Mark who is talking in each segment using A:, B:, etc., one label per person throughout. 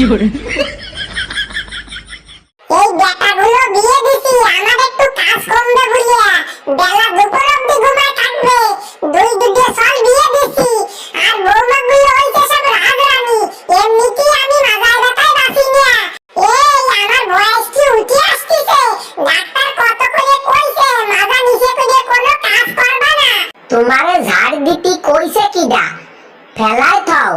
A: এই বেটাগুলো বিয়ে দিছি আমার একটু কাজ কমবে বলিয়া বেলা দুপুর অবধি ঘুমায় থাকবে দুই দুধে সল বিয়ে দিছি আর বৌমাগুলো হইছে সব রাজরানী এমনিতেই আমি মাজায় ব্যথায় বাঁচি না। এই আমার বয়স কি উঠে আসতেছে ডাক্তার কত করে কইছে মাজা নিচে করে কোনো কাজ করবা না।
B: তোমারে ঝাড় দিতে কইছে কিডা? ফেলাই থাও,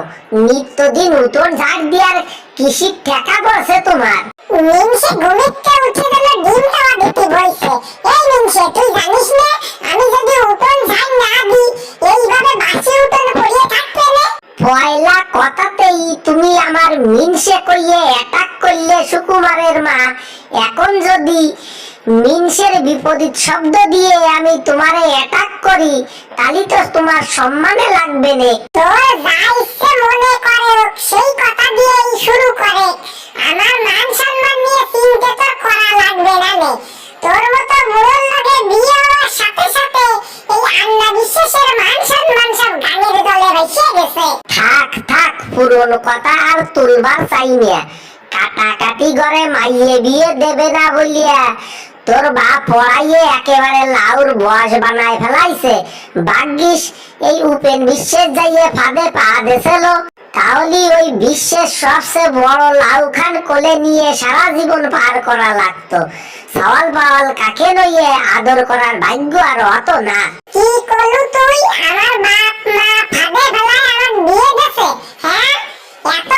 B: নিত্যদিন উঠোন ঝাড় দিয়ার কিসির ঠেকা পড়ছে তোমার?
A: মিনসে ঘুমিতে উঠে গেল ডিম খাওয়া দিতে বলছে। এই মিনসে তুই জানিস না আমি যদি উঠোন ঝাড় না দিই এইভাবে বাসি উঠোন পড়িয়ে থাকবে না।
B: পয়লা কথাতেই তুমি আমার মিনসে কইয়ে অ্যাটাক করলে সুকুমারের মা। এখন যদি মিনসের বিপরীত শব্দ দিয়ে আমি তোমারে অ্যাটাক করি তাহলে তো তোমার সম্মানে লাগবে না।
A: তোর যা ইচ্ছে মনে করে সেই কথা দিয়েই শুরু করে। আমার মান সম্মান নিয়ে চিন্তা তোর করা লাগবে না নে। তোর মতো বুড়োর লগে বিয়ে হওয়ার সাথে সাথে এই আন্না বিশ্বাসের মান সম্মান সব গানের দলে ভেসে গেছে।
B: থাক থাক, পুরনো কথা আর তুলবার চাই না। কাটাকাটি করে মাইয়ে বিয়ে দেবে না বলিয়া তোর বাপ পড়াইয়ে একেবারে লাউর বস বানায় ফেলাইছে। ভাগ্যিস এই উপেন বিশ্বের যাইয়ে ফাঁদে পা দিয়েছিল, তাহলে ওই বিশ্বের সবচেয়ে বড় লাউ খান কোলে নিয়ে সারা জীবন পার করা লাগতো। সওয়াল পাওয়াল কাকে নইয়ে আদর করার ভাগ্য আর অত না।
A: কি করলু তুই? আমার বাপ মা ফাঁদে ফেলায় আমার বিয়ে গেছে? হ্যাঁ, এত